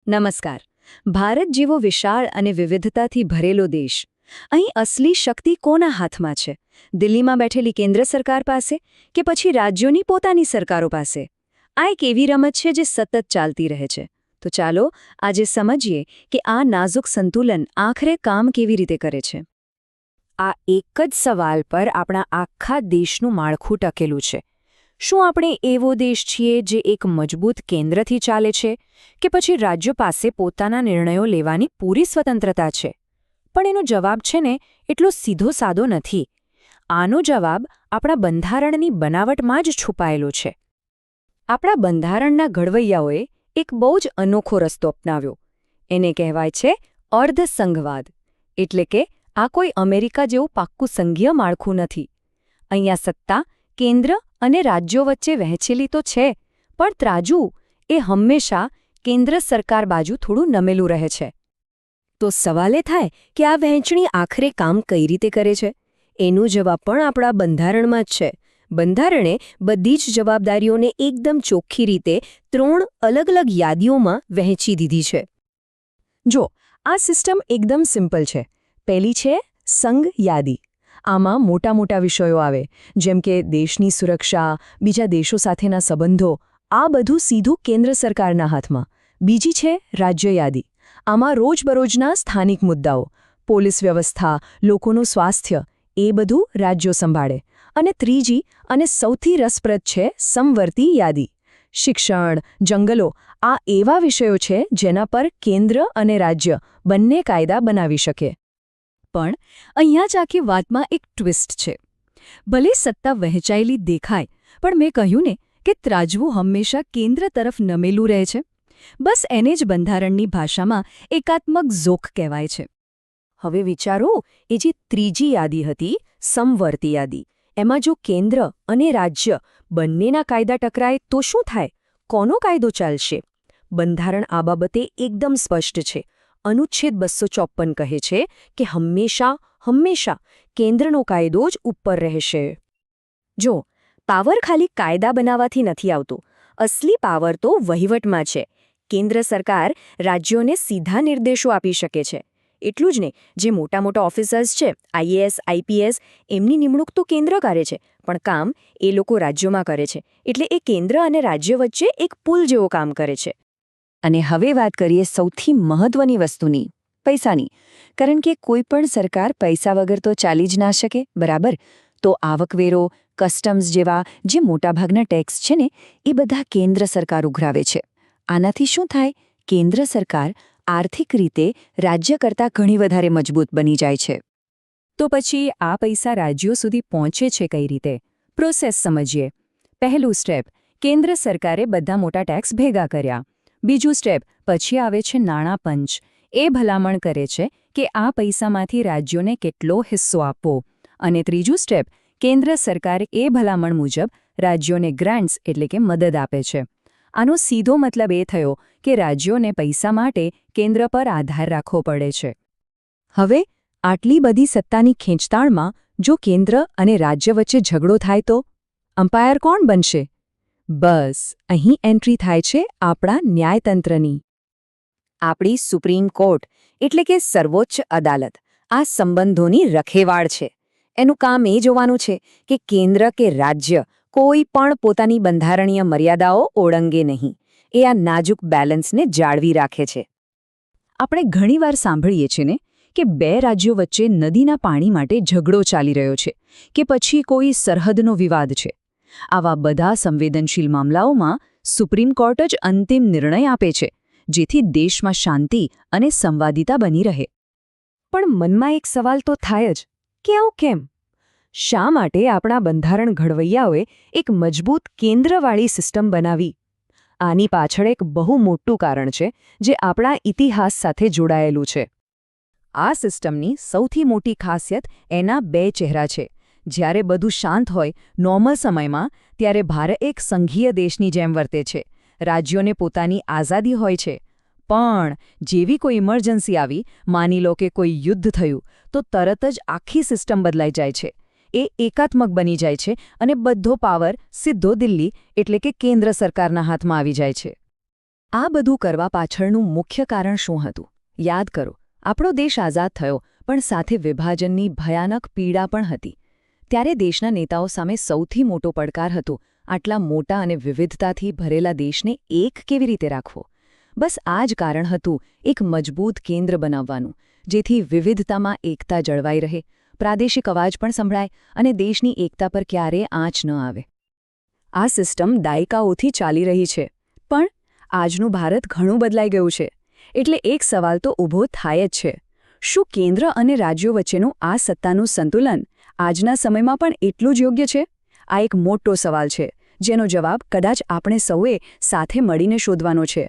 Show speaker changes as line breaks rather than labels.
નમસ્કાર. ભારત જેવો વિશાળ અને વિવિધતાથી ભરેલો દેશ. અહીં અસલી શક્તિ કોના હાથમાં છે? દિલ્હીમાં બેઠેલી કેન્દ્ર સરકાર પાસે કે પછી રાજ્યોની પોતાની સરકારો પાસે? આ એક એવી રમત છે જે સતત ચાલતી રહે છે. તો ચાલો આજે સમજીએ કે આ નાજુક સંતુલન આખરે કામ કેવી રીતે કરે છે. આ એક જ સવાલ પર આપણા આખા દેશનું માળખું ટકેલું છે. શું આપણે એવો દેશ છીએ જે એક મજબૂત કેન્દ્રથી ચાલે છે કે પછી રાજ્યો પાસે પોતાના નિર્ણયો લેવાની પૂરી સ્વતંત્રતા છે? પણ એનો જવાબ છે ને એટલો સીધો સાદો નથી. આનો જવાબ આપણા બંધારણની બનાવટમાં જ છુપાયેલો છે. આપણા બંધારણના ઘડવૈયાઓએ એક બહુ જ અનોખો રસ્તો અપનાવ્યો. એને કહેવાય છે અર્ધસંઘવાદ. એટલે કે આ કોઈ અમેરિકા જેવું પાક્કું સંઘીય માળખું નથી. અહીંયા સત્તા કેન્દ્ર અને રાજ્યો વચ્ચે વહેંચેલી તો છે, પણ ત્રાજુ એ હંમેશા કેન્દ્ર સરકાર બાજુ થોડું નમેલું રહે છે. તો સવાલ એ થાય કે આ વહેંચણી આખરે કામ કઈ રીતે કરે છે? એનો જવાબ પણ આપણા બંધારણમાં જ છે. બંધારણે બધી જ જવાબદારીઓને એકદમ ચોખ્ખી રીતે 3 અલગ અલગ યાદીઓમાં વહેંચી દીધી છે. જો આ સિસ્ટમ એકદમ સિમ્પલ છે. પહેલી છે સંઘ યાદી. આમાં મોટા મોટા વિષયો આવે, જેમ કે દેશની સુરક્ષા, બીજા દેશો સાથેના સંબંધો, આ બધું સીધું કેન્દ્ર સરકારના હાથમાં. બીજી છે રાજ્ય યાદી. આમાં રોજબરોજના સ્થાનિક મુદ્દાઓ, પોલીસ વ્યવસ્થા, લોકોનું સ્વાસ્થ્ય, એ બધું રાજ્યો સંભાળે. અને ત્રીજી અને સૌથી રસપ્રદ છે સમવર્તી યાદી. શિક્ષણ, જંગલો, આ એવા વિષયો છે જેના પર કેન્દ્ર અને રાજ્ય બંને કાયદા બનાવી શકે. પણ અહીંયા જ આખી વાતમાં એક ટ્વિસ્ટ છે. ભલે સત્તા વહેંચાયેલી દેખાય, પણ મેં કહ્યું ને કે ત્રાજવું હંમેશા કેન્દ્ર તરફ નમેલું રહે છે. બસ એને જ બંધારણની ભાષામાં એકાત્મક ઝોક કહેવાય છે. હવે વિચારો, એ જે ત્રીજી યાદી હતી, સમવર્તી યાદી, એમાં જો કેન્દ્ર અને રાજ્ય બંનેના કાયદા ટકરાય તો શું થાય? કોનો કાયદો ચાલશે? બંધારણ આ બાબતે એકદમ સ્પષ્ટ છે. અનુચ્છેદ 254 કહે છે કે હંમેશા કેન્દ્રનો કાયદો જ ઉપર રહેશે. જો પાવર ખાલી કાયદા બનાવવાથી નથી આવતો. અસલી પાવર તો વહીવટમાં છે. કેન્દ્ર સરકાર રાજ્યોને સીધા નિર્દેશો આપી શકે છે. એટલું જ નહીં, જે મોટા મોટા ઓફિસર્સ છે, આઈએએસ, આઈપીએસ, એમની નિમણૂક તો કેન્દ્ર કરે છે, પણ કામ એ લોકો રાજ્યોમાં કરે છે. એટલે એ કેન્દ્ર અને રાજ્ય વચ્ચે એક પુલ જેવો કામ કરે છે. અને હવે વાત કરીએ સૌથી મહત્વની વસ્તુની, પૈસાની. કારણ કે કોઈ પણ સરકાર પૈસા વગર તો ચાલી જ ના શકે, બરાબર? તો આવકવેરો, કસ્ટમ્સ જેવા જે મોટાભાગના ટેક્સ છે ને, એ બધા કેન્દ્ર સરકાર ઉઘરાવે છે. આનાથી શું થાય? કેન્દ્ર સરકાર આર્થિક રીતે રાજ્ય કરતાં ઘણી વધારે મજબૂત બની જાય છે. તો પછી આ પૈસા રાજ્યો સુધી પહોંચે છે કઈ રીતે? પ્રોસેસ સમજીએ. પહેલું સ્ટેપ, કેન્દ્ર સરકારે બધા મોટા ટેક્સ ભેગા કર્યા. બીજું સ્ટેપ, પછી આવે છે નાણાં પંચ. એ ભલામણ કરે છે કે આ પૈસામાંથી રાજ્યોને કેટલો હિસ્સો આપવો. અને ત્રીજું સ્ટેપ, કેન્દ્ર સરકાર એ ભલામણ મુજબ રાજ્યોને ગ્રાન્ટ્સ એટલે કે મદદ આપે છે. આનો સીધો મતલબ એ થયો કે રાજ્યોને પૈસા માટે કેન્દ્ર પર આધાર રાખવો પડે છે. હવે આટલી બધી સત્તાની ખેંચતાણમાં જો કેન્દ્ર અને રાજ્ય વચ્ચે ઝઘડો થાય તો અમ્પાયર કોણ બનશે? બસ અહીં એન્ટ્રી થાય છે આપણા ન્યાયતંત્રની. આપણી સુપ્રીમ કોર્ટ એટલે કે સર્વોચ્ચ અદાલત આ સંબંધોની રખેવાળ છે. એનું કામ એ જોવાનું છે કે કેન્દ્ર કે રાજ્ય કોઈ પણ પોતાની બંધારણીય મર્યાદાઓ ઓળંગે નહીં. એ આ નાજુક બેલેન્સને જાળવી રાખે છે. આપણે ઘણીવાર સાંભળીએ છીએ ને કે બે રાજ્યો વચ્ચે નદીના પાણી માટે ઝઘડો ચાલી રહ્યો છે કે પછી કોઈ સરહદનો વિવાદ છે. આવા બધા સંવેદનશીલ મામલાઓમાં સુપ્રીમ કોર્ટ જ અંતિમ નિર્ણય આપે છે, જેથી દેશમાં શાંતિ અને સંવાદિતા બની રહે. પણ મનમાં એક સવાલ તો થાય જ કે આવું કેમ? શા માટે આપણા બંધારણ ઘડવૈયાઓએ એક મજબૂત કેન્દ્રવાળી સિસ્ટમ બનાવી? આની પાછળ એક બહુ મોટું કારણ છે જે આપણા ઇતિહાસ સાથે જોડાયેલું છે. આ સિસ્ટમની સૌથી મોટી ખાસિયત એના 2 ચહેરા છે. જ્યારે બધું શાંત હોય, નોર્મલ સમયમાં, ત્યારે ભારત એક સંઘીય દેશની જેમ વર્તે છે. રાજ્યોને પોતાની આઝાદી હોય છે. પણ જેવી કોઈ ઇમરજન્સી આવી, માની લો કે કોઈ યુદ્ધ થયું, તો તરત જ આખી સિસ્ટમ બદલાઈ જાય છે. એ એકાત્મક બની જાય છે અને બધો પાવર સીધો દિલ્હી એટલે કે કેન્દ્ર સરકારના હાથમાં આવી જાય છે. આ બધું કરવા પાછળનું મુખ્ય કારણ શું હતું? યાદ કરો, આપણો દેશ આઝાદ થયો, પણ સાથે વિભાજનની ભયાનક પીડા પણ હતી. ત્યારે દેશના નેતાઓ સામે સૌથી મોટો પડકાર હતો આટલા મોટા અને વિવિધતાથી ભરેલા દેશને એક કેવી રીતે રાખવો. બસ આ જ કારણ હતું એક મજબૂત કેન્દ્ર બનાવવાનું, જેથી વિવિધતામાં એકતા જળવાઈ રહે, પ્રાદેશિક અવાજ પણ સંભળાય અને દેશની એકતા પર ક્યારેય આંચ ન આવે. આ સિસ્ટમ દાયકાઓથી ચાલી રહી છે, પણ આજનું ભારત ઘણું બદલાઈ ગયું છે. એટલે એક સવાલ તો ઊભો થાય જ છે, શું કેન્દ્ર અને રાજ્યો વચ્ચેનું આ સત્તાનું સંતુલન આજના સમયમાં પણ એટલું જ યોગ્ય છે? આ એક મોટો સવાલ છે, જેનો જવાબ કદાચ આપણે સૌએ સાથે મળીને શોધવાનો છે.